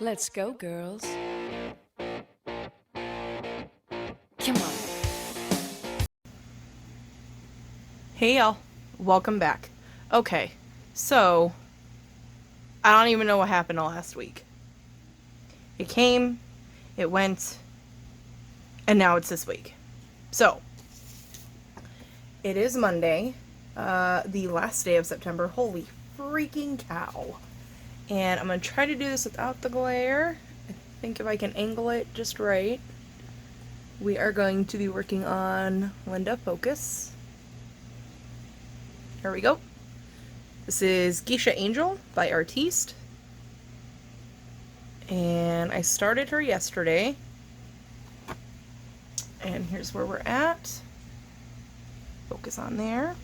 Let's go, girls. Come on. Hey y'all, welcome back. Okay, so I don't even know what happened last week. It came, it went, and now it's this week. So, it is Monday, the last day of September. Holy freaking cow. And I'm going to try to do this without the glare. I think if I can angle it just right. We are going to be working on Linda Focus. Here we go. This is Geisha Angel by Artiste. And I started her yesterday. And here's where we're at. Focus on there.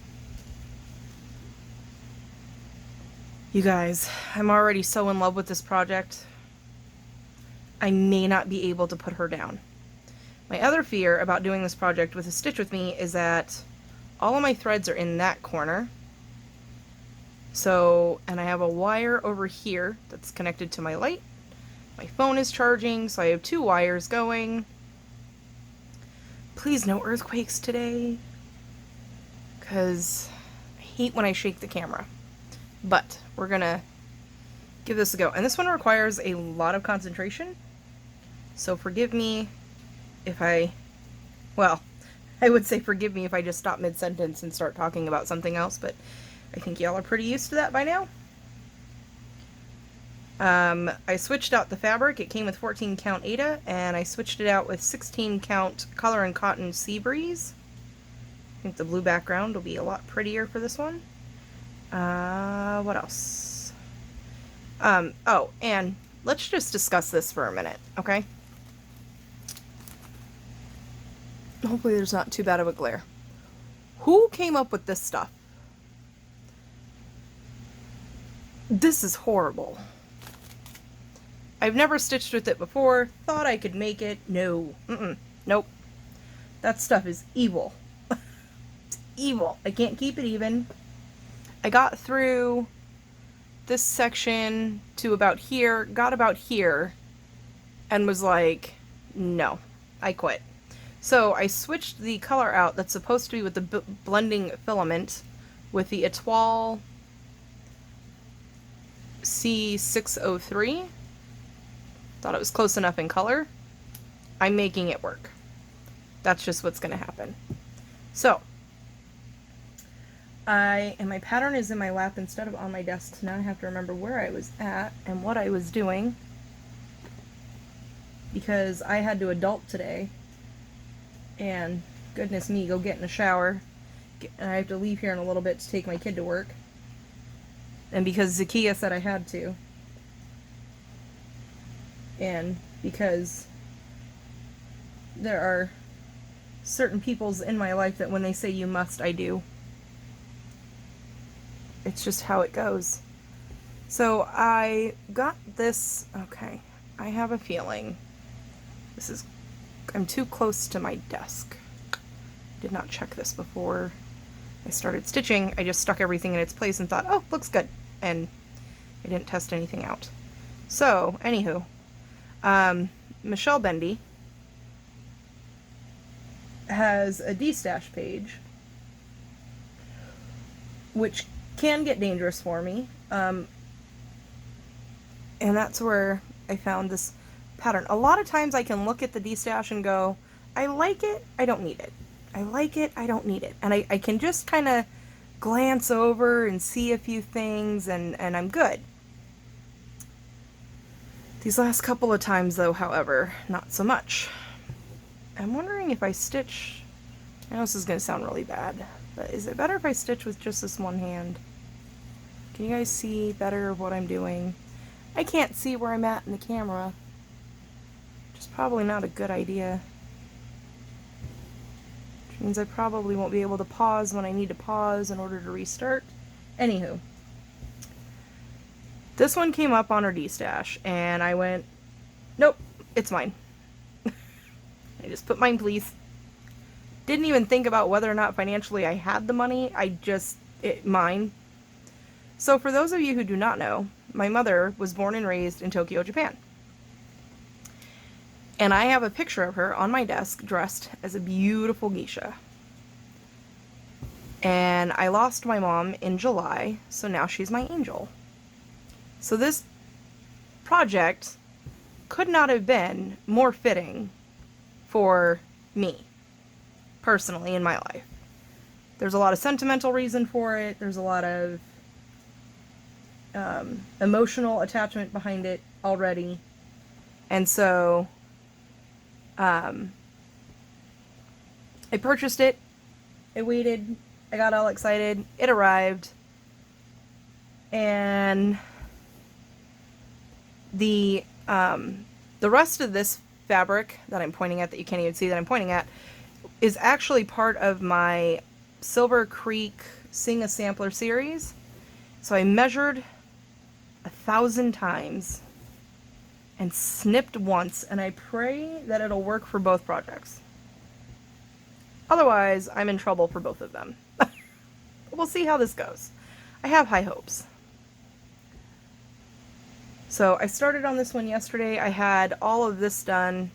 You guys, I'm already so in love with this project. I may not be able to put her down. My other fear about doing this project with a stitch with me is that all of my threads are in that corner. So, and I have a wire over here that's connected to my light. My phone is charging, so I have 2 wires going. Please no earthquakes today, because I hate when I shake the camera. But we're gonna give this a go. And this one requires a lot of concentration, so forgive me if I would say forgive me if I just stop mid-sentence and start talking about something else, but I think y'all are pretty used to that by now. I switched out the fabric. It came with 14 count Aida, and I switched it out with 16 count Color and Cotton Sea Breeze. I think the blue background will be a lot prettier for this one. What else? Oh, and let's just discuss this for a minute, okay? Hopefully there's not too bad of a glare. Who came up with this stuff? This is horrible. I've never stitched with it before. Thought I could make it. No. Nope. That stuff is evil. It's evil. I can't keep it even. I got through this section to about here, got about here, and was like, no, I quit. So I switched the color out that's supposed to be with the blending filament with the Etoile C603. Thought it was close enough in color. I'm making it work. That's just what's going to happen. So, and my pattern is in my lap instead of on my desk, so now I have to remember where I was at and what I was doing, because I had to adult today, and goodness me, go get in the shower, and I have to leave here in a little bit to take my kid to work, and because Zakiya said I had to, and because there are certain peoples in my life that when they say you must, I do. It's just how it goes. So I got this, okay, I have a feeling this is, I'm too close to my desk. Did not check this before I started stitching. I just stuck everything in its place and thought, oh, looks good. And I didn't test anything out. So, anywho, Michelle Bendy has a D-stash page, which can get dangerous for me, and that's where I found this pattern. A lot of times I can look at the D-stash and go, I like it, I don't need it. I like it, I don't need it. And I can just kind of glance over and see a few things, and I'm good. These last couple of times, though, however, not so much. I'm wondering if I stitch, I know this is going to sound really bad, but is it better if I stitch with just this one hand? Can you guys see better what I'm doing? I can't see where I'm at in the camera, which is probably not a good idea. Which means I probably won't be able to pause when I need to pause in order to restart. Anywho. This one came up on her D-stash, and I went, nope, it's mine. I just put mine, please. Didn't even think about whether or not financially I had the money. Mine. So for those of you who do not know, my mother was born and raised in Tokyo, Japan. And I have a picture of her on my desk dressed as a beautiful geisha. And I lost my mom in July, so now she's my angel. So this project could not have been more fitting for me, personally, in my life. There's a lot of sentimental reason for it. There's a lot of emotional attachment behind it already. And so I purchased it. I waited. I got all excited. It arrived. And the rest of this fabric that I'm pointing at, that you can't even see that I'm pointing at, is actually part of my Silver Creek Sing a Sampler series. So I measured 1,000 times and snipped once, and I pray that it'll work for both projects. Otherwise, I'm in trouble for both of them. We'll see how this goes. I have high hopes. So I started on this one yesterday. I had all of this done.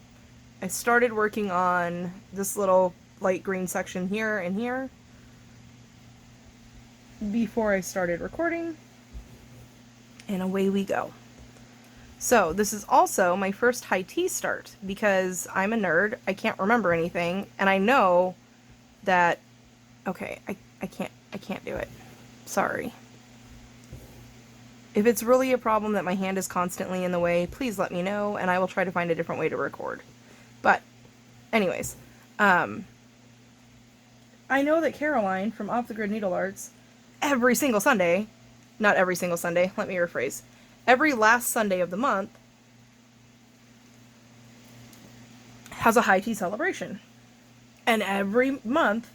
I started working on this little light green section here and here before I started recording. And away we go. So this is also my first high tea start because I'm a nerd. I can't remember anything, and I know that, okay, I can't do it. Sorry. If it's really a problem that my hand is constantly in the way, please let me know, and I will try to find a different way to record. But, anyways, I know that Caroline from Off the Grid Needle Arts, every single Sunday, not every single Sunday, let me rephrase, every last Sunday of the month, has a high tea celebration. And every month,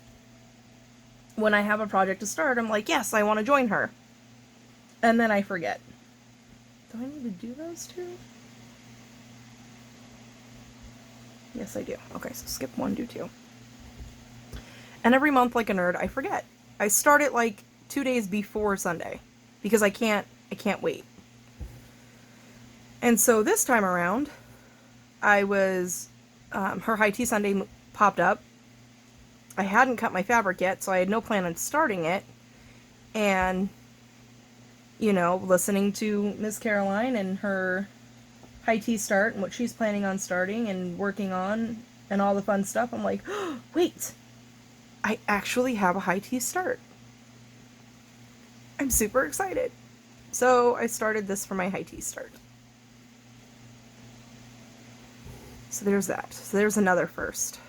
when I have a project to start, I'm like, yes, I want to join her. And then I forget. Do I need to do those two? Yes, I do. Okay, so skip 1, do 2. And every month, like a nerd, I forget. I start it like 2 days before Sunday because I can't wait. And so this time around, I was, her high tea Sunday popped up. I hadn't cut my fabric yet, so I had no plan on starting it. And, you know, listening to Miss Caroline and her high tea start and what she's planning on starting and working on and all the fun stuff, I'm like, oh, wait, I actually have a high tea start. I'm super excited. So I started this for my high tea start. So there's that. So there's another first.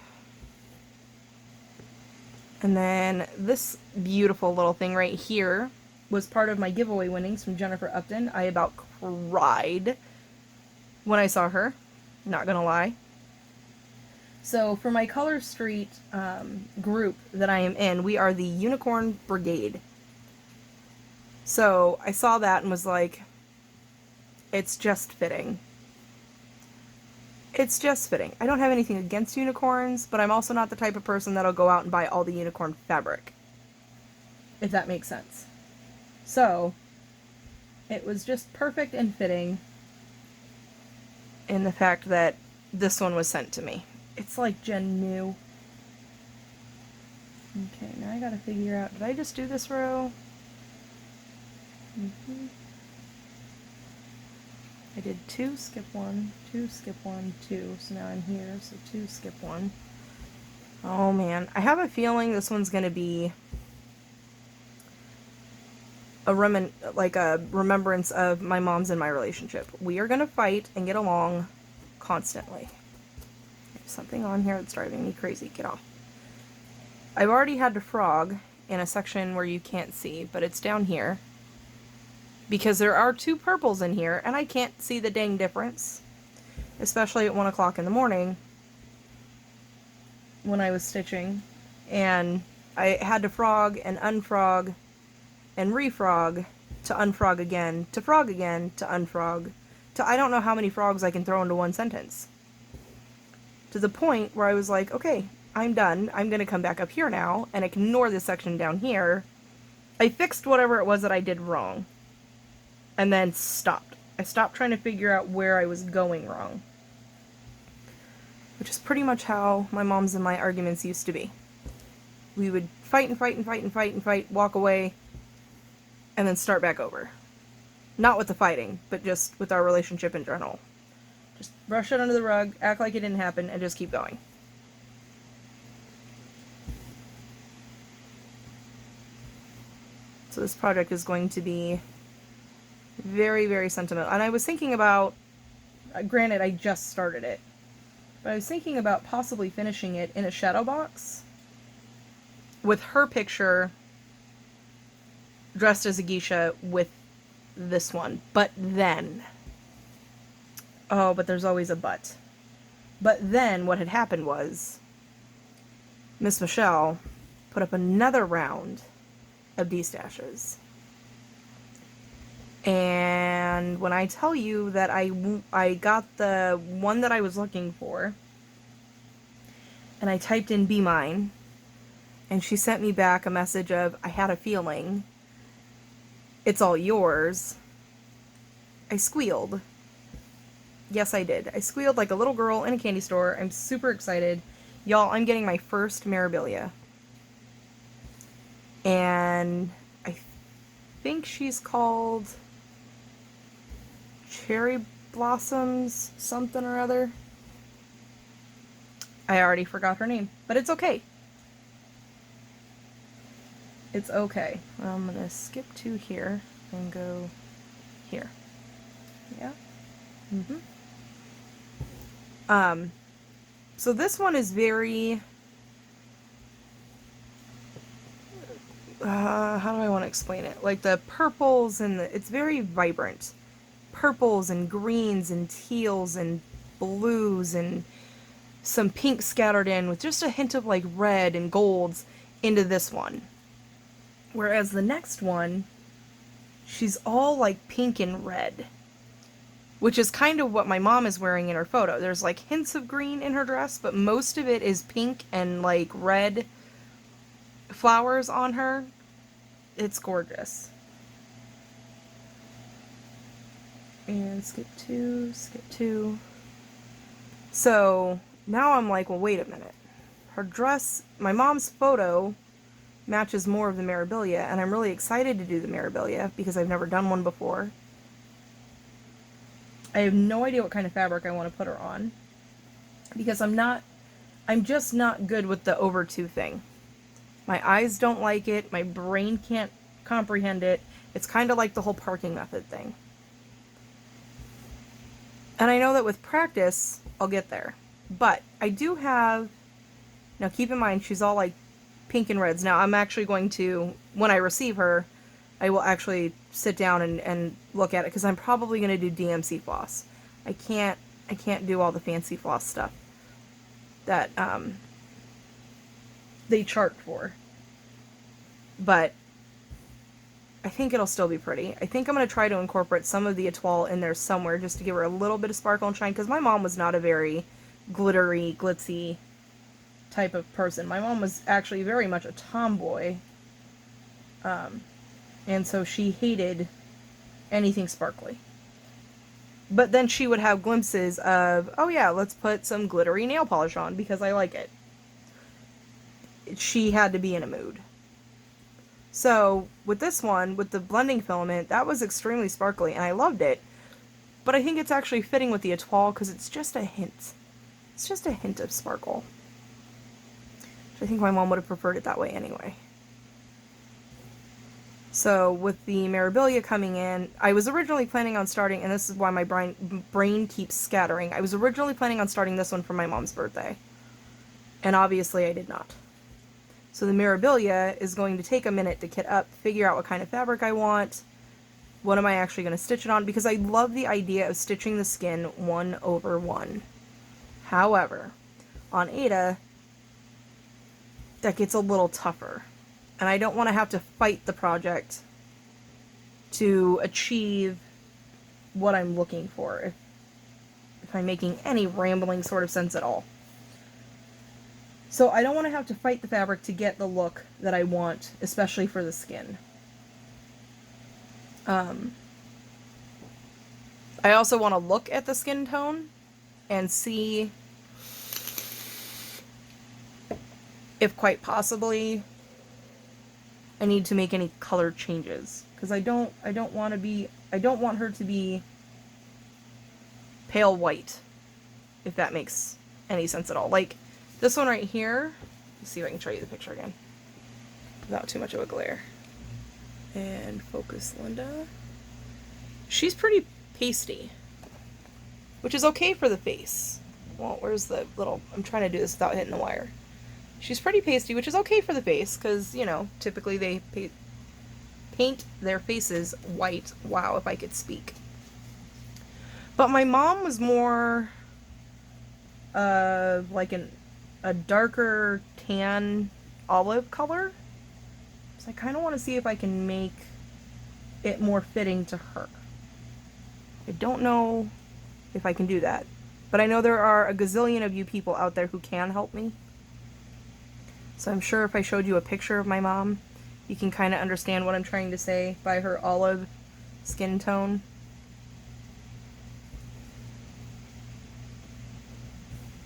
And then this beautiful little thing right here was part of my giveaway winnings from Jennifer Upton. I about cried when I saw her. Not gonna lie. So for my Color Street group that I am in, we are the Unicorn Brigade. So I saw that and was like, it's just fitting. It's just fitting. I don't have anything against unicorns, but I'm also not the type of person that'll go out and buy all the unicorn fabric. If that makes sense. So, it was just perfect and fitting in the fact that this one was sent to me. It's like Jen knew. Okay, now I gotta figure out, did I just do this row? I did 2, skip 1, 2, skip 1, 2, so now I'm here, so 2, skip 1. Oh man, I have a feeling this one's gonna be a remembrance of my mom's and my relationship. We are gonna fight and get along constantly. There's something on here that's driving me crazy, get off. I've already had to frog in a section where you can't see, but it's down here. Because there are 2 purples in here, and I can't see the dang difference. Especially at 1 o'clock in the morning when I was stitching. And I had to frog and unfrog and refrog to unfrog again, to frog again, to unfrog, to I don't know how many frogs I can throw into one sentence. To the point where I was like, okay, I'm done. I'm going to come back up here now and ignore this section down here. I fixed whatever it was that I did wrong. And then stopped. I stopped trying to figure out where I was going wrong. which is pretty much how my mom's and my arguments used to be. We would fight and fight and fight and fight and fight, walk away, and then start back over. Not with the fighting, but just with our relationship in general. Just brush it under the rug, act like it didn't happen, and just keep going. So this project is going to be very, very sentimental. And I was thinking about, granted, I just started it, but I was thinking about possibly finishing it in a shadow box with her picture dressed as a geisha with this one. But then, oh, but there's always a but. But then what had happened was Miss Michelle put up another round of D-stashes. And when I tell you that I got the one that I was looking for, and I typed in "be mine," and she sent me back a message of, "I had a feeling, it's all yours," I squealed. Yes, I did. I squealed like a little girl in a candy store. I'm super excited. Y'all, I'm getting my first memorabilia. And I think she's called Cherry Blossoms something or other. I already forgot her name, but it's okay. It's okay. I'm gonna skip to here and go here. Yeah. So this one is very, how do I want to explain it? Like the purples and it's very vibrant. Purples and greens and teals and blues and some pink scattered in with just a hint of like red and golds into this one. Whereas the next one, she's all like pink and red, which is kind of what my mom is wearing in her photo. There's like hints of green in her dress, but most of it is pink and like red flowers on her. It's gorgeous. And skip two. So now I'm like, well, wait a minute. Her dress, my mom's photo matches more of the memorabilia, and I'm really excited to do the memorabilia because I've never done one before. I have no idea what kind of fabric I want to put her on because I'm just not good with the over two thing. My eyes don't like it. My brain can't comprehend it. It's kind of like the whole parking method thing. And I know that with practice, I'll get there. But I do have, now keep in mind, she's all like pink and reds. Now I'm actually going to, when I receive her, I will actually sit down and look at it because I'm probably going to do DMC floss. I can't do all the fancy floss stuff that they chart for. But I think it'll still be pretty. I think I'm going to try to incorporate some of the etoile in there somewhere just to give her a little bit of sparkle and shine because my mom was not a very glittery, glitzy type of person. My mom was actually very much a tomboy. And so she hated anything sparkly. But then she would have glimpses of, oh yeah, let's put some glittery nail polish on because I like it. She had to be in a mood. So with this one, with the blending filament, that was extremely sparkly and I loved it. But I think it's actually fitting with the etoile because it's just a hint. It's just a hint of sparkle. I think my mom would have preferred it that way anyway. So with the memorabilia coming in, I was originally planning on starting, and this is why my brain keeps scattering. I was originally planning on starting this one for my mom's birthday. And obviously I did not. So the memorabilia is going to take a minute to kit up, figure out what kind of fabric I want, what am I actually going to stitch it on, because I love the idea of stitching the skin 1/1. However, on Ada, that gets a little tougher. And I don't want to have to fight the project to achieve what I'm looking for, if I'm making any rambling sort of sense at all. So I don't want to have to fight the fabric to get the look that I want, especially for the skin. I also want to look at the skin tone and see if quite possibly I need to make any color changes, because I don't want her to be pale white, if that makes any sense at all. Like this one right here. Let's see if I can show you the picture again without too much of a glare. And focus Linda. She's pretty pasty, which is okay for the face. Well, where's the little... I'm trying to do this without hitting the wire. She's pretty pasty, which is okay for the face, because, you know, typically they paint their faces white. Wow, if I could speak. But my mom was more like a darker tan olive color. So I kind of want to see if I can make it more fitting to her. I don't know if I can do that, but I know there are a gazillion of you people out there who can help me. So I'm sure if I showed you a picture of my mom, you can kind of understand what I'm trying to say by her olive skin tone.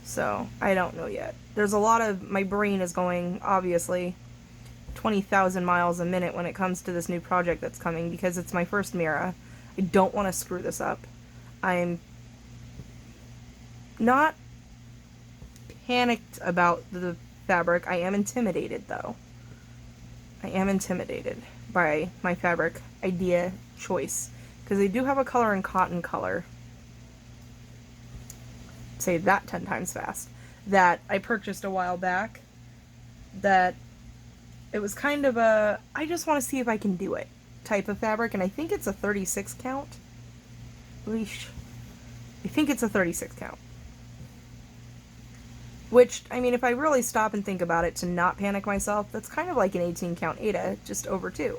So I don't know yet. There's a lot of... my brain is going, obviously, 20,000 miles a minute when it comes to this new project that's coming, because it's my first Mira. I don't want to screw this up. I'm not panicked about the fabric. I am intimidated, though. I am intimidated by my fabric idea choice, because they do have a color in cotton color. Say that 10 times fast. That I purchased a while back. That it was kind of a, I just want to see if I can do it type of fabric, and I think it's a 36 count. Leash. I think it's a 36 count. Which, I mean, if I really stop and think about it to not panic myself, that's kind of like an 18 count Aida, just over 2.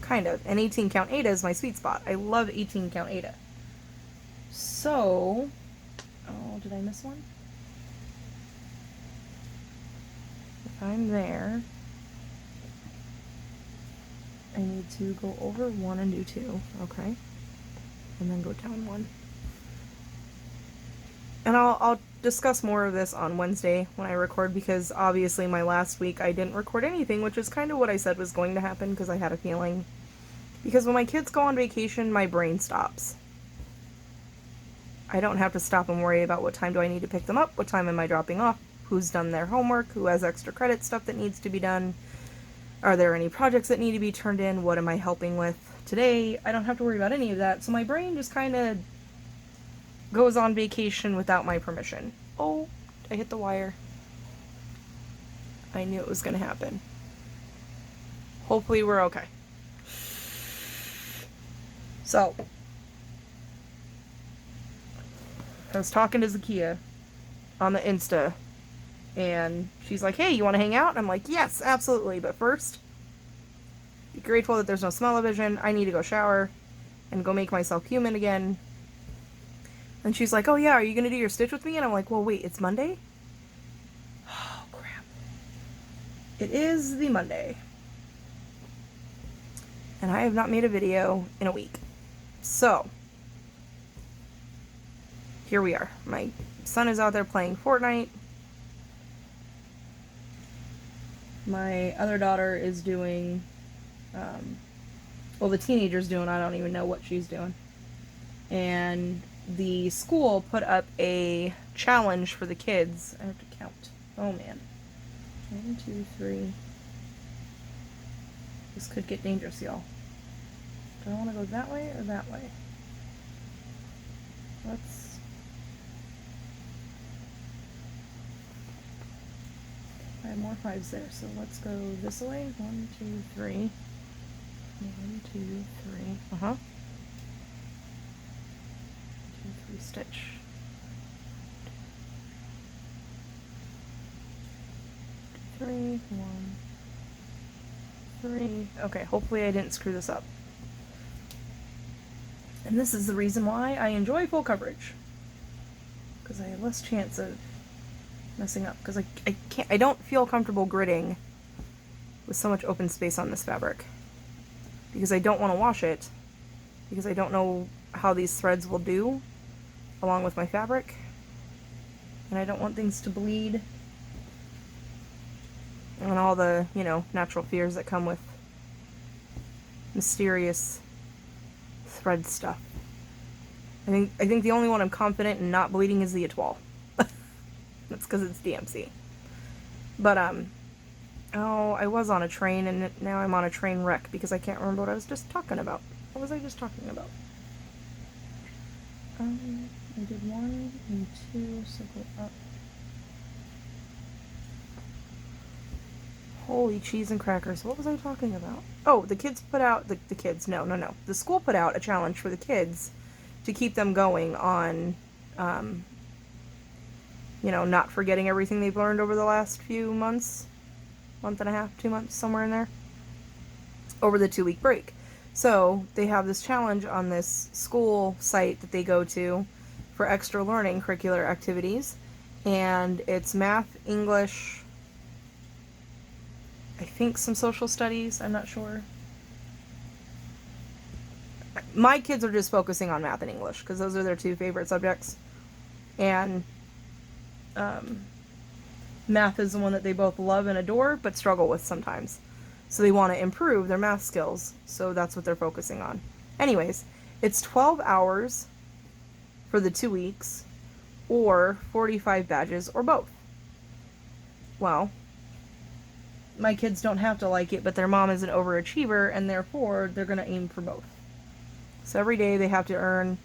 Kind of. An 18 count Aida is my sweet spot. I love 18 count Aida. So, oh, did I miss one? If I'm there, I need to go over 1 and do 2, okay? And then go down 1. And I'll discuss more of this on Wednesday when I record, because obviously my last week I didn't record anything, which is kind of what I said was going to happen, because I had a feeling. Because when my kids go on vacation, my brain stops. I don't have to stop and worry about what time do I need to pick them up, what time am I dropping off, who's done their homework, who has extra credit stuff that needs to be done, are there any projects that need to be turned in, what am I helping with today. I don't have to worry about any of that, so my brain just kind of goes on vacation without my permission. Oh, I hit the wire. I knew it was going to happen. Hopefully we're okay. So, I was talking to Zakia on the Insta, and she's like, hey, you want to hang out? And I'm like, yes, absolutely, but first, be grateful that there's no smell-o-vision. I need to go shower and go make myself human again. And she's like, oh yeah, are you going to do your stitch with me? And I'm like, well, wait, it's Monday? Oh, crap. It is the Monday. And I have not made a video in a week. So, here we are. My son is out there playing Fortnite. My other daughter is doing, well, the teenager's doing, I don't even know what she's doing. And the school put up a challenge for the kids. I have to count. Oh, man. 1, 2, 3. This could get dangerous, y'all. Do I want to go that way or that way? Let's... I have more 5s there, so let's go this way. 1, 2, 3. 1, 2, 3. Uh-huh. 2, 3 stitch. 2, 3, 1, 3. Okay, hopefully I didn't screw this up. And this is the reason why I enjoy full coverage. Because I have less chance of messing up. Because I don't feel comfortable gridding with so much open space on this fabric. Because I don't want to wash it. Because I don't know how these threads will do along with my fabric. And I don't want things to bleed and all the, natural fears that come with mysterious thread stuff. I think the only one I'm confident in not bleeding is the Etoile. That's because it's DMC. But oh, I was on a train and now I'm on a train wreck because I can't remember what I was just talking about. What was I just talking about? I did 1 and 2, so go up. Holy cheese and crackers. What was I talking about? Oh, the kids put out, the kids, no. The school put out a challenge for the kids to keep them going on, not forgetting everything they've learned over the last few months, month and a half, 2 months, somewhere in there, over the 2-week break. So they have this challenge on this school site that they go to for extra learning curricular activities, and it's math, English, I think some social studies, I'm not sure. My kids are just focusing on math and English because those are their 2 favorite subjects, and math is the one that they both love and adore but struggle with sometimes. So they want to improve their math skills, so that's what they're focusing on. Anyways, it's 12 hours for the 2 weeks, or 45 badges, or both. Well, my kids don't have to like it, but their mom is an overachiever, and therefore they're going to aim for both. So every day they have to earn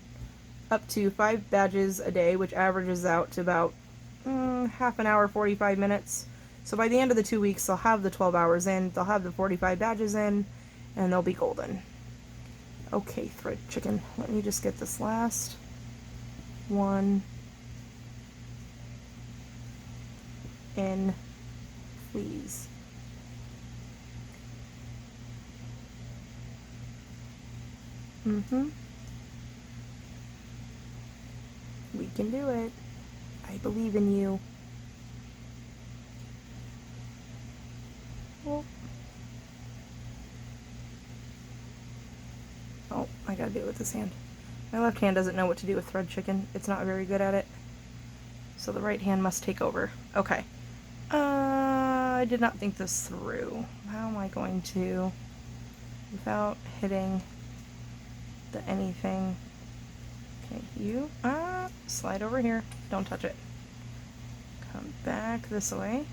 up to 5 badges a day, which averages out to about half an hour, 45 minutes. So by the end of the 2 weeks, they'll have the 12 hours in, they'll have the 45 badges in, and they'll be golden. Okay, thread chicken. Let me just get this last one in, please. We can do it. I believe in you. Oh, I gotta do it with this hand. My left hand doesn't know what to do with thread chicken. It's not very good at it. So the right hand must take over. Okay. I did not think this through. How am I going to, without hitting the anything? Okay, you, slide over here. Don't touch it. Come back this way.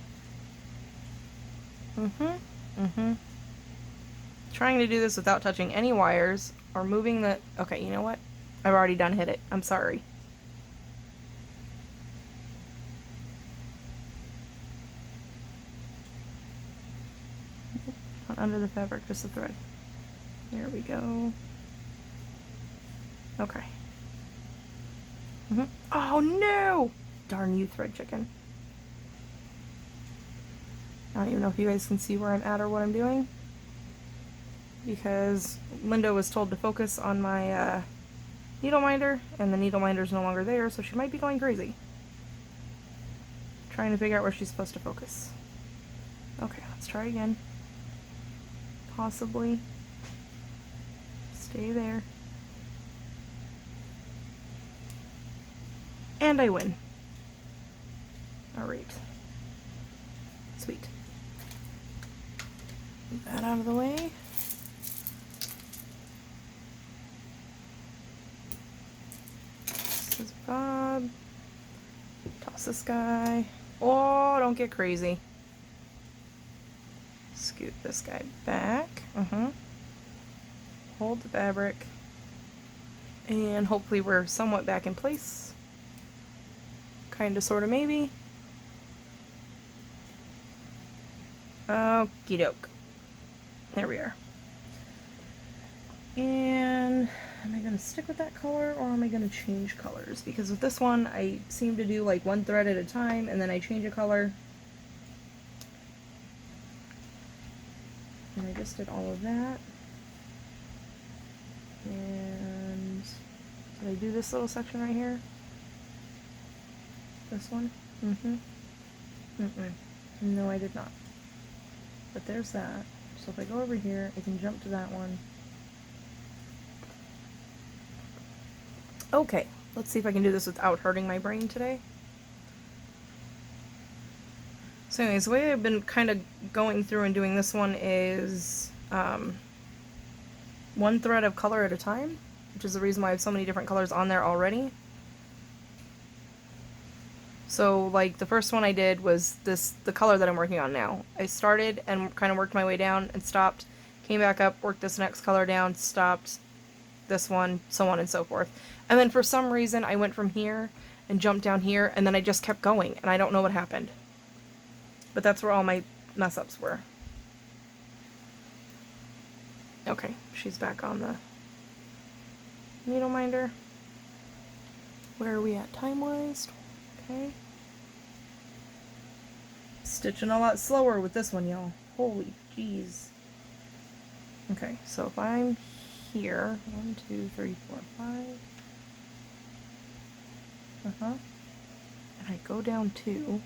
Trying to do this without touching any wires or moving the... Okay, you know what? I've already done hit it. I'm sorry. Not under the fabric, just the thread. There we go. Okay. Oh no! Darn you, thread chicken. I don't even know if you guys can see where I'm at or what I'm doing, because Linda was told to focus on my needle minder, and the needle minder's no longer there, so she might be going crazy. Trying to figure out where she's supposed to focus. Okay, let's try again. Possibly. Stay there. And I win. Alright. Sweet. Move that out of the way. This is Bob. Toss this guy. Oh, don't get crazy. Scoot this guy back. Hold the fabric. And hopefully we're somewhat back in place. Kinda, sorta, maybe. Okie doke. There we are. And am I going to stick with that color, or am I going to change colors? Because with this one, I seem to do like one thread at a time, and then I change a color. And I just did all of that. And did I do this little section right here? This one? No, I did not. But there's that. So if I go over here, I can jump to that one. Okay, let's see if I can do this without hurting my brain today. So So anyways, the way I've been kind of going through and doing this one is one thread of color at a time, which is the reason why I have so many different colors on there already. So like the first one I did was the color that I'm working on now. I started and kind of worked my way down and stopped, came back up, worked this next color down, stopped this one, so on and so forth. And then for some reason I went from here and jumped down here, and then I just kept going, and I don't know what happened. But that's where all my mess ups were. Okay, she's back on the needle minder. Where are we at time-wise? Okay. Stitching a lot slower with this one, y'all. Holy jeez. Okay, so if I'm here, 1, 2, 3, 4, 5. And I go down 2.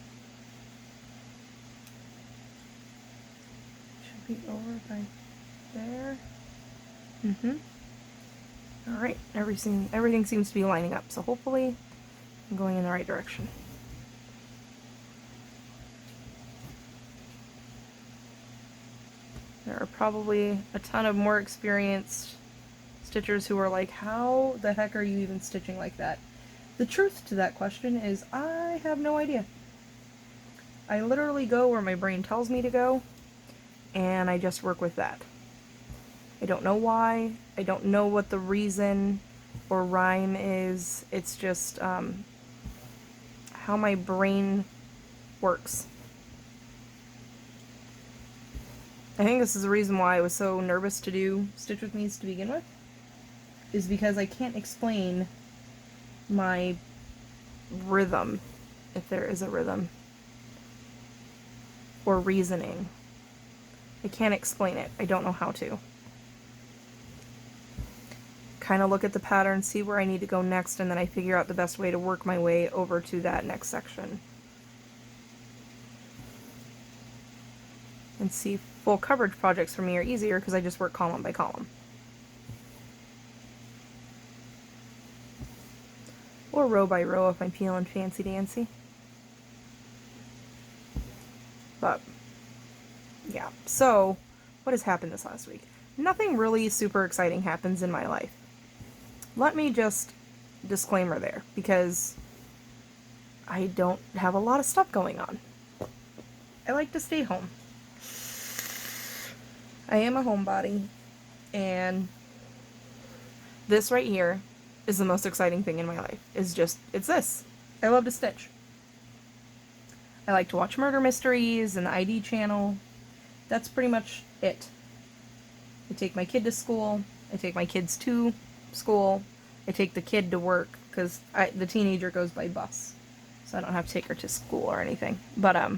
Should be over by there. Alright, everything seems to be lining up, so hopefully I'm going in the right direction. There are probably a ton of more experienced stitchers who are like, how the heck are you even stitching like that? The truth to that question is I have no idea. I literally go where my brain tells me to go, and I just work with that. I don't know why. I don't know what the reason or rhyme is. It's just how my brain works. I think this is the reason why I was so nervous to do Stitch With Me's to begin with, is because I can't explain my rhythm, if there is a rhythm, or reasoning. I can't explain it. I don't know how to. Kind of look at the pattern, see where I need to go next, and then I figure out the best way to work my way over to that next section. And see, full coverage projects for me are easier because I just work column by column. Or row by row if I'm feeling fancy dancy. But, yeah. So, what has happened this last week? Nothing really super exciting happens in my life. Let me just disclaimer there, because I don't have a lot of stuff going on. I like to stay home. I am a homebody, and this right here is the most exciting thing in my life. It's this. I love to stitch. I like to watch murder mysteries and the ID channel. That's pretty much it. I take my kid to school. I take my kids to school. I take the kid to work because the teenager goes by bus, so I don't have to take her to school or anything. But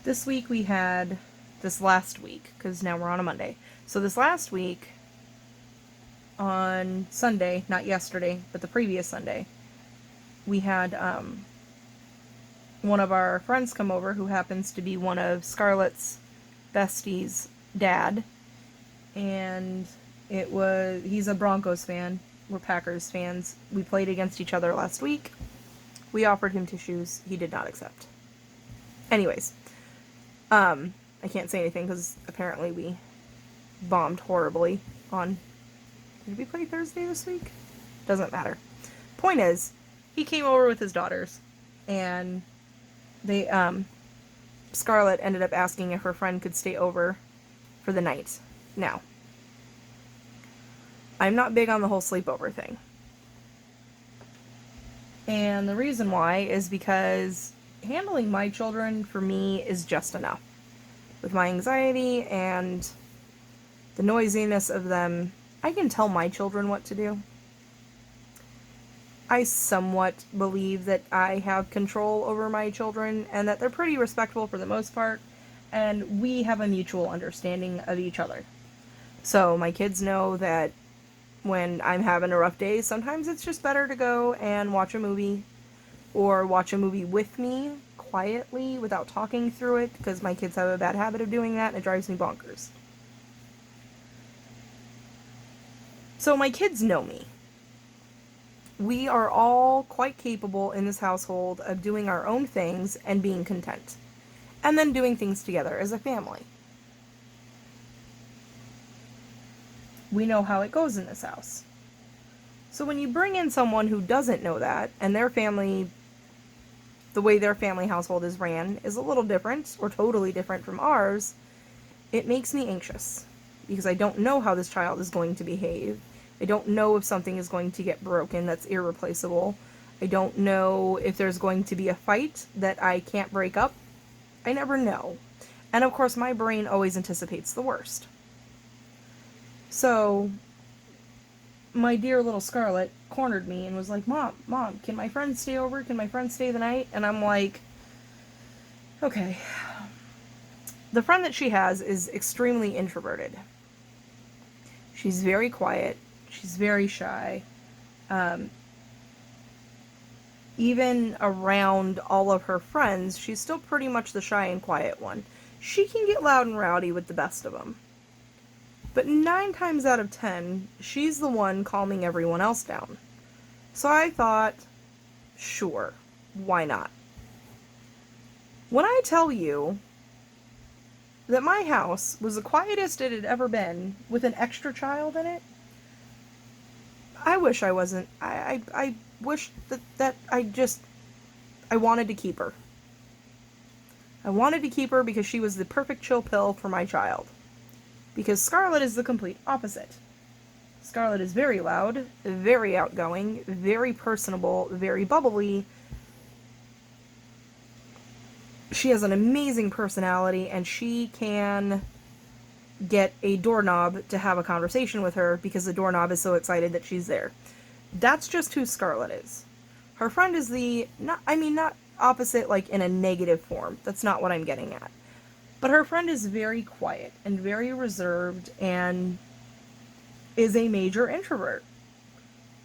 this week we had this last week, because now we're on a Monday. So this last week on Sunday, not yesterday, but the previous Sunday, we had one of our friends come over who happens to be one of Scarlett's besties' dad, and he's a Broncos fan. We're Packers fans. We played against each other last week. We offered him tissues. He did not accept. Anyways, I can't say anything because apparently we bombed horribly on... Did we play Thursday this week? Doesn't matter. Point is, he came over with his daughters, and they, Scarlett ended up asking if her friend could stay over for the night. Now, I'm not big on the whole sleepover thing. And the reason why is because handling my children, for me, is just enough. With my anxiety and the noisiness of them, I can tell my children what to do. I somewhat believe that I have control over my children and that they're pretty respectful for the most part, and we have a mutual understanding of each other. So my kids know that when I'm having a rough day, sometimes it's just better to go and watch a movie, or watch a movie with me quietly without talking through it, because my kids have a bad habit of doing that and it drives me bonkers. So my kids know me. we are all quite capable in this household of doing our own things and being content. And then doing things together as a family. We know how it goes in this house. So when you bring in someone who doesn't know that, and their family, the way their family household is ran, is a little different, or totally different from ours, it makes me anxious. Because I don't know how this child is going to behave. I don't know if something is going to get broken that's irreplaceable. I don't know if there's going to be a fight that I can't break up. I never know. And of course, my brain always anticipates the worst. So, my dear little Scarlett cornered me and was like, Mom, can my friend stay over? Can my friend stay the night? And I'm like, okay. The friend that she has is extremely introverted. She's very quiet. She's very shy. Even around all of her friends, she's still pretty much the shy and quiet one. She can get loud and rowdy with the best of them. But 9 times out of 10, she's the one calming everyone else down. So I thought, sure, why not? When I tell you that my house was the quietest it had ever been with an extra child in it, I wish I wasn't. I wish that I wanted to keep her. I wanted to keep her because she was the perfect chill pill for my child. Because Scarlett is the complete opposite. Scarlett is very loud, very outgoing, very personable, very bubbly. She has an amazing personality, and she can get a doorknob to have a conversation with her because the doorknob is so excited that she's there. That's just who Scarlett is. Her friend is not opposite like in a negative form. That's not what I'm getting at. But her friend is very quiet and very reserved and is a major introvert.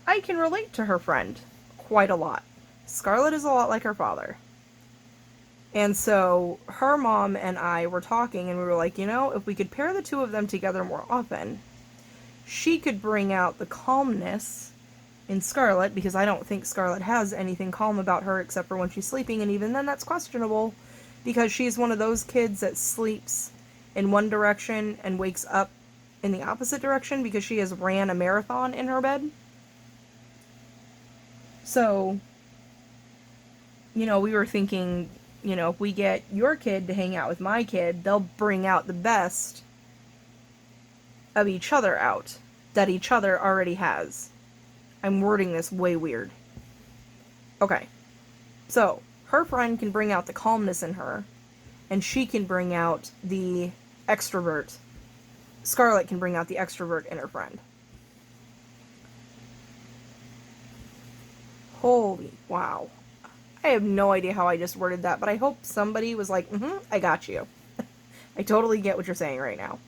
I can relate to her friend quite a lot. Scarlett is a lot like her father. And so her mom and I were talking and we were like, if we could pair the two of them together more often, she could bring out the calmness in Scarlett, because I don't think Scarlett has anything calm about her except for when she's sleeping, and even then that's questionable, because she's one of those kids that sleeps in one direction and wakes up in the opposite direction because she has ran a marathon in her bed. So, we were thinking, if we get your kid to hang out with my kid, they'll bring out the best of each other out that each other already has. I'm wording this way weird. Okay. So, her friend can bring out the calmness in her, and she can bring out the extrovert. Scarlett can bring out the extrovert in her friend. Holy wow. I have no idea how I just worded that, but I hope somebody was like, I got you. I totally get what you're saying right now.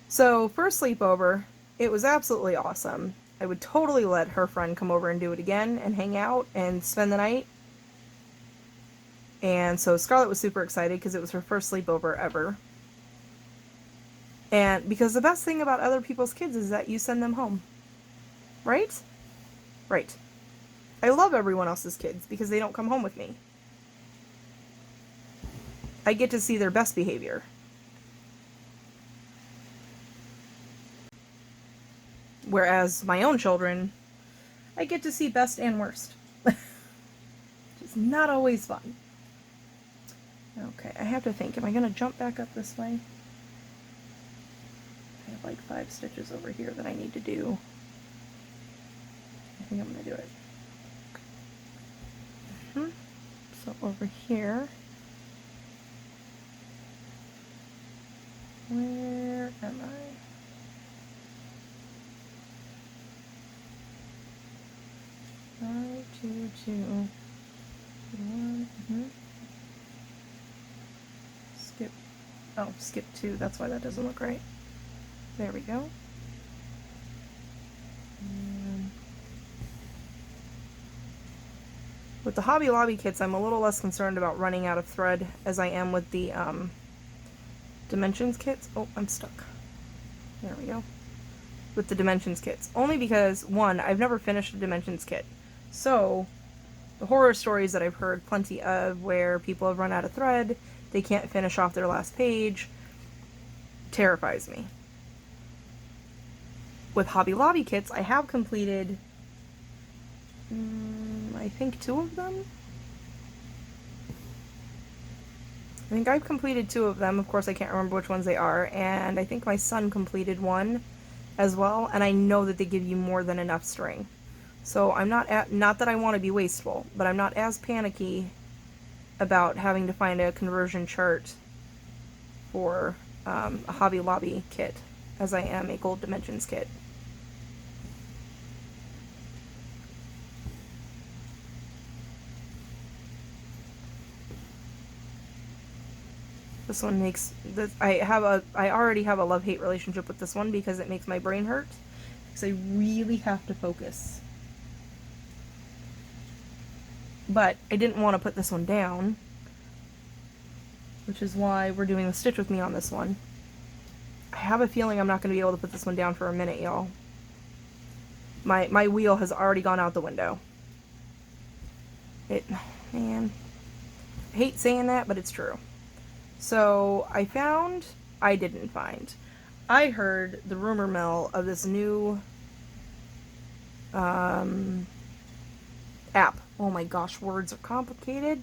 So, first sleepover, it was absolutely awesome. I would totally let her friend come over and do it again and hang out and spend the night. And so Scarlett was super excited because it was her first sleepover ever. And because the best thing about other people's kids is that you send them home. Right? Right. I love everyone else's kids because they don't come home with me. I get to see their best behavior. Whereas my own children, I get to see best and worst. It's not always fun. Okay, I have to think. Am I going to jump back up this way? I have like 5 stitches over here that I need to do. I think I'm going to do it. So over here. Where am I? Two, 1. Skip. Oh, skip 2. That's why that doesn't look right. There we go. With the Hobby Lobby kits, I'm a little less concerned about running out of thread as I am with the Dimensions kits. Oh, I'm stuck. There we go. with the Dimensions kits. Only because, one, I've never finished a Dimensions kit. So, the horror stories that I've heard plenty of where people have run out of thread, they can't finish off their last page, terrifies me. With Hobby Lobby kits, I have completed, I think 2 of them? I think I've completed 2 of them. Of course, I can't remember which ones they are. And I think my son completed one as well. And I know that they give you more than enough string. So I'm not that I want to be wasteful, but I'm not as panicky about having to find a conversion chart for a Hobby Lobby kit as I am a Gold Dimensions kit. This one makes this. I already have a love-hate relationship with this one because it makes my brain hurt. Because I really have to focus. But I didn't want to put this one down, which is why we're doing the Stitch With Me on this one. I have a feeling I'm not going to be able to put this one down for a minute, y'all. My wheel has already gone out the window. Man, I hate saying that, but it's true. So, I didn't find. I heard the rumor mill of this new app. Oh my gosh, words are complicated.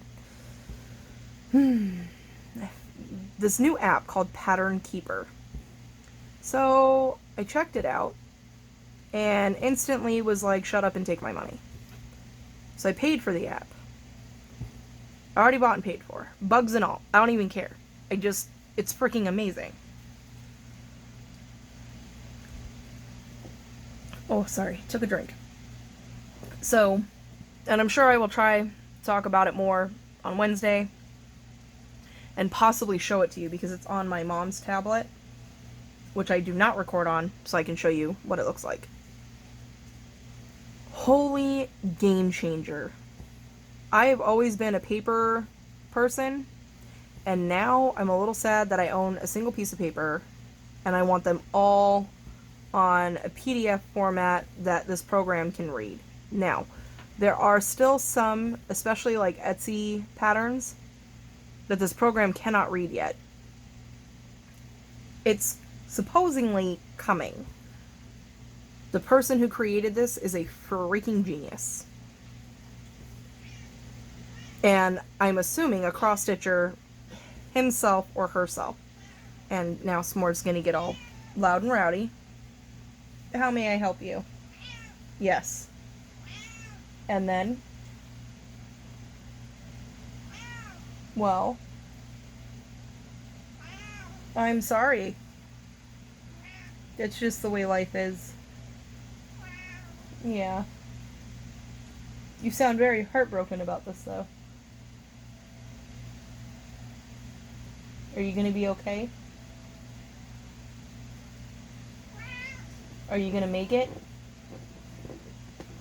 This new app called Pattern Keeper. So, I checked it out and instantly was like, shut up and take my money. So I paid for the app. I already bought and paid for. Bugs and all. I don't even care. It's freaking amazing. Oh, sorry. Took a drink. So, and I'm sure I will try to talk about it more on Wednesday and possibly show it to you because it's on my mom's tablet, which I do not record on, so I can show you what it looks like. Holy game changer. I have always been a paper person, and now I'm a little sad that I own a single piece of paper, and I want them all on a PDF format that this program can read. Now, there are still some, especially like Etsy patterns, that this program cannot read yet. It's supposedly coming. The person who created this is a freaking genius. And I'm assuming a cross-stitcher himself or herself. And now S'more's gonna get all loud and rowdy. How may I help you? Yes. And then? Well, I'm sorry. It's just the way life is. Yeah. You sound very heartbroken about this, though. Are you gonna be okay? Are you gonna make it?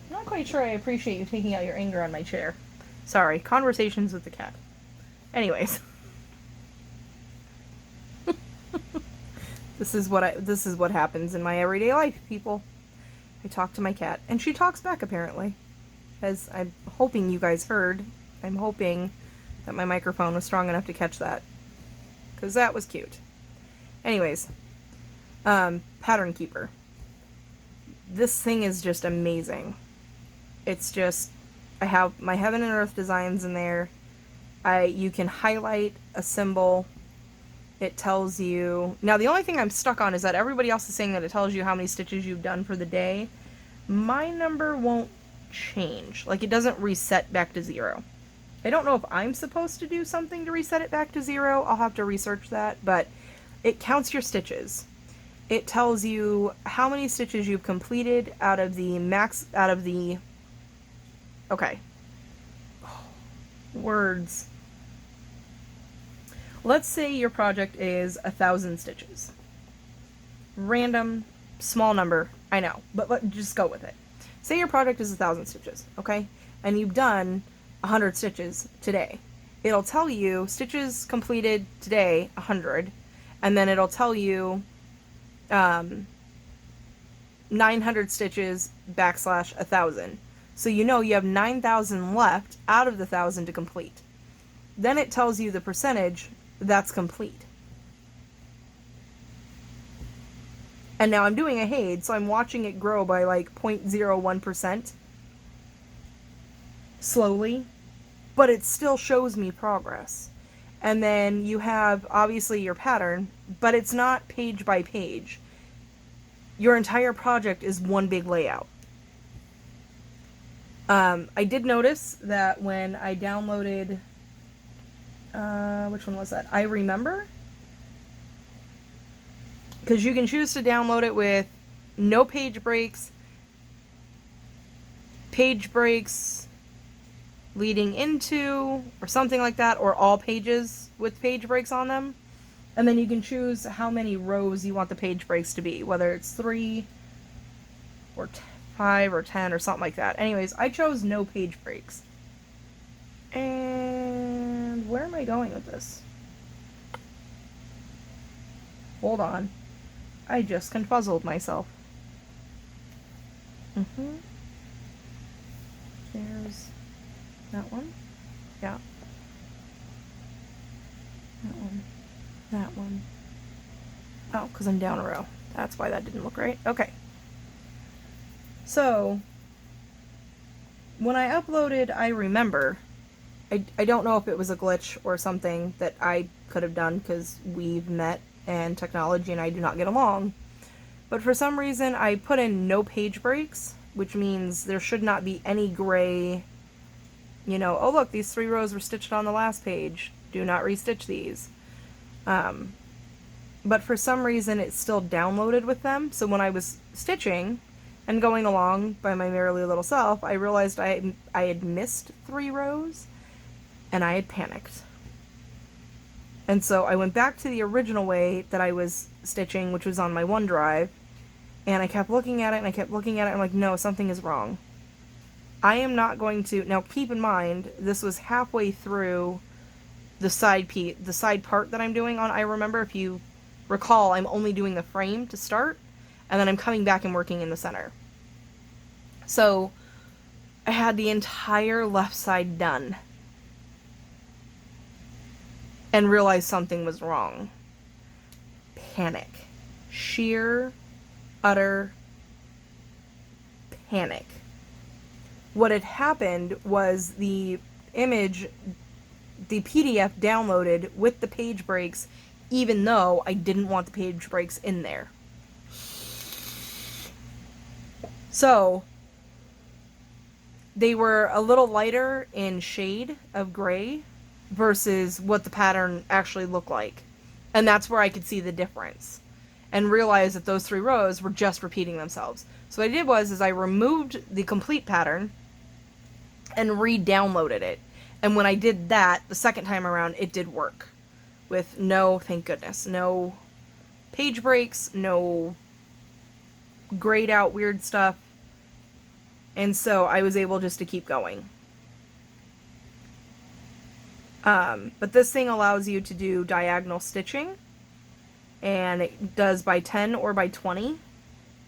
I'm not quite sure I appreciate you taking out your anger on my chair. Sorry, conversations with the cat. Anyways. This is what happens in my everyday life, people. I talk to my cat, and she talks back apparently. As I'm hoping you guys heard. I'm hoping that my microphone was strong enough to catch that. Because that was cute. Anyways. Pattern Keeper. This thing is just amazing. It's just, I have my Heaven and Earth designs in there. You can highlight a symbol. It tells you... Now, the only thing I'm stuck on is that everybody else is saying that it tells you how many stitches you've done for the day. My number won't change. Like, it doesn't reset back to 0. I don't know if I'm supposed to do something to reset it back to 0. I'll have to research that, but it counts your stitches. It tells you how many stitches you've completed out of the okay. Words. Let's say your project is 1,000 stitches. Random, small number, I know, but just go with it. Say your project is 1,000 stitches, okay? And you've done 100 stitches today. It'll tell you stitches completed today, 100, and then it'll tell you 900 stitches backslash 1,000. So you know you have 9,000 left out of the 1,000 to complete. Then it tells you the percentage that's complete. And now I'm doing a HAID, so I'm watching it grow by like 0.01% slowly, but it still shows me progress. And then you have obviously your pattern, but it's not page by page. Your entire project is one big layout. I did notice that when I downloaded, which one was that? I Remember? Because you can choose to download it with no page breaks leading into, or something like that, or all pages with page breaks on them. And then you can choose how many rows you want the page breaks to be, whether it's 3 or 5 or 10 or something like that. Anyways, I chose no page breaks. And where am I going with this? Hold on. I just confuzzled myself. There's that one. Yeah. That one. That one. Oh, because I'm down a row. That's why that didn't look right. Okay. So, when I uploaded I Remember, I don't know if it was a glitch or something that I could have done because we've met and technology and I do not get along. But for some reason I put in no page breaks, which means there should not be any gray, you know, oh look, these 3 rows were stitched on the last page. Do not restitch these. But for some reason it still downloaded with them. So when I was stitching and going along by my merry little self, I realized I had missed 3 rows and I had panicked. And so I went back to the original way that I was stitching, which was on my OneDrive, and I kept looking at it and I kept looking at it. I'm like, no, something is wrong. I am not going to, now keep in mind, this was halfway through the side part that I'm doing on I Remember. If you recall, I'm only doing the frame to start, and then I'm coming back and working in the center. So I had the entire left side done and realized something was wrong. Panic. Sheer, utter panic. What had happened was the image, the PDF downloaded with the page breaks, even though I didn't want the page breaks in there. So they were a little lighter in shade of gray versus what the pattern actually looked like. And that's where I could see the difference and realize that those 3 rows were just repeating themselves. So what I did was I removed the complete pattern and re-downloaded it. And when I did that the second time around, it did work. With no, thank goodness, no page breaks, no grayed out weird stuff. And so I was able just to keep going. But this thing allows you to do diagonal stitching, and it does by 10 or by 20.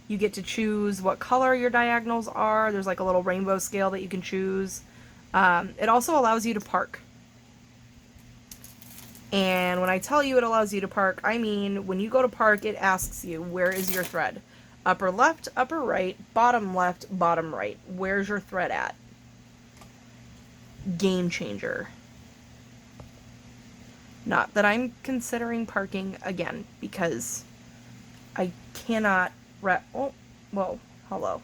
You get to choose what color your diagonals are. There's like a little rainbow scale that you can choose. It also allows you to park. And when I tell you it allows you to park, I mean when you go to park, it asks you, where is your thread? Upper left, upper right, bottom left, bottom right. Where's your thread at? Game changer. Not that I'm considering parking again, because I cannot wrap... Oh, whoa, hello.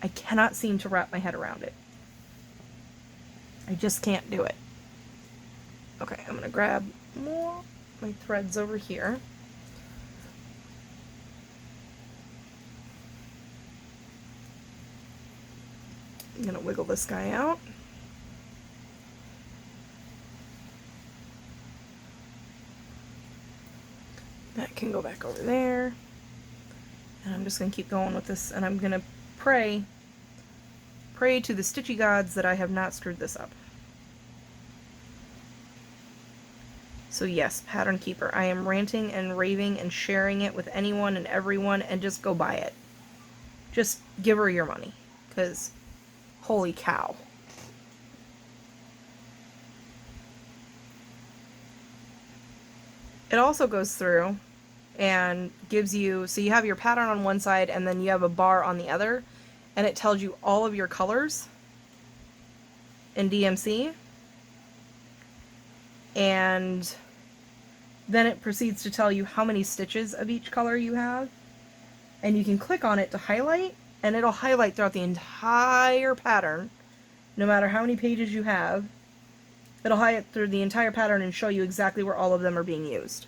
I cannot seem to wrap my head around it. I just can't do it. Okay, I'm going to grab more my threads over here. I'm going to wiggle this guy out. That can go back over there. And I'm just going to keep going with this, and I'm going to pray to the stitchy gods that I have not screwed this up. So yes, Pattern Keeper. I am ranting and raving and sharing it with anyone and everyone, and just go buy it. just give her your money. Because, holy cow. It also goes through and gives you, so you have your pattern on one side and then you have a bar on the other, and it tells you all of your colors in DMC, and then it proceeds to tell you how many stitches of each color you have, and you can click on it to highlight, and it'll highlight throughout the entire pattern, no matter how many pages you have. It'll highlight through the entire pattern and show you exactly where all of them are being used.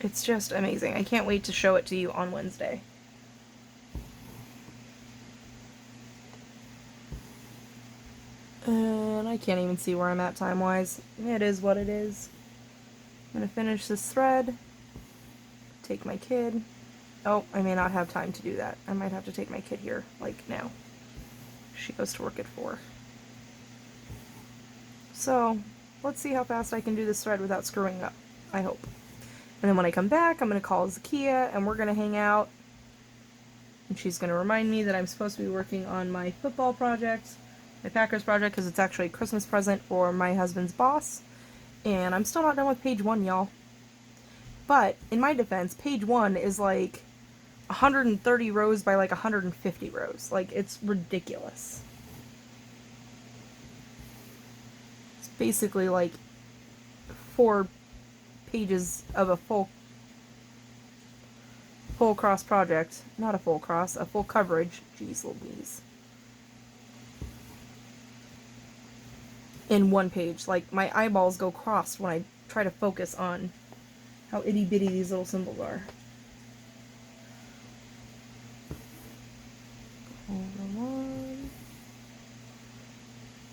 It's just amazing. I can't wait to show it to you on Wednesday. And I can't even see where I'm at time-wise. It is what it is. I'm going to finish this thread. Take my kid. Oh, I may not have time to do that. I might have to take my kid here, like, now. She goes to work at 4. So, let's see how fast I can do this thread without screwing up. I hope. And then when I come back, I'm going to call Zakia, and we're going to hang out. And she's going to remind me that I'm supposed to be working on my football project, my Packers project, because it's actually a Christmas present for my husband's boss. And I'm still not done with page 1, y'all. But, in my defense, page 1 is like 130 rows by like 150 rows. Like, it's ridiculous. It's basically like 4 pages of a full cross project. Not a full cross, a full coverage. Jeez Louise. In one page. Like, my eyeballs go crossed when I try to focus on how itty bitty these little symbols are. Hold on.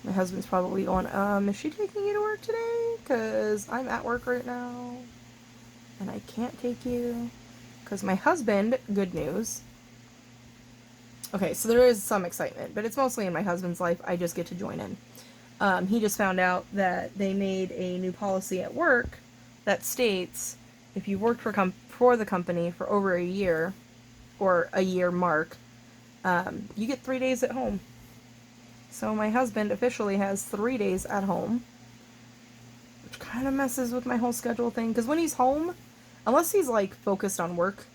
My husband's probably going, is she taking you to work today? Because I'm at work right now. And I can't take you. Because my husband, good news. Okay, so there is some excitement, but it's mostly in my husband's life. I just get to join in. He just found out that they made a new policy at work that states if you worked for the company for over a year, or a year mark, you get 3 days at home. So my husband officially has 3 days at home, which kind of messes with my whole schedule thing, because when he's home, unless he's like focused on work,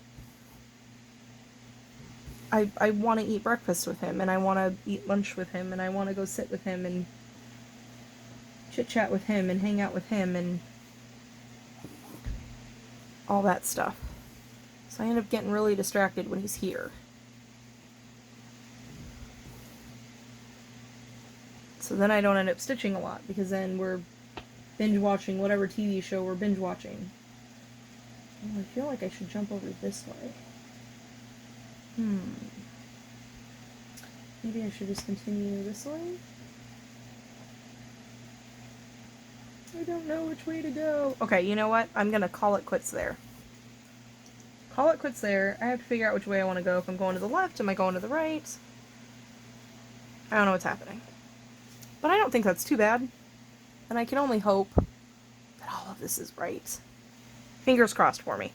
I want to eat breakfast with him, and I want to eat lunch with him, and I want to go sit with him and chit-chat with him and hang out with him and all that stuff. So I end up getting really distracted when he's here. So then I don't end up stitching a lot, because then we're binge watching whatever TV show we're binge watching. Oh, I feel like I should jump over this way. Maybe I should just continue this way? I don't know which way to go. Okay, you know what? I'm gonna call it quits there. Call it quits there. I have to figure out which way I want to go. If I'm going to the left, am I going to the right? I don't know what's happening. But I don't think that's too bad. And I can only hope that all of this is right. Fingers crossed for me.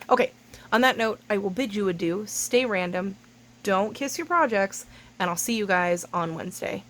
Okay, on that note, I will bid you adieu. Stay random. Don't kiss your projects. And I'll see you guys on Wednesday.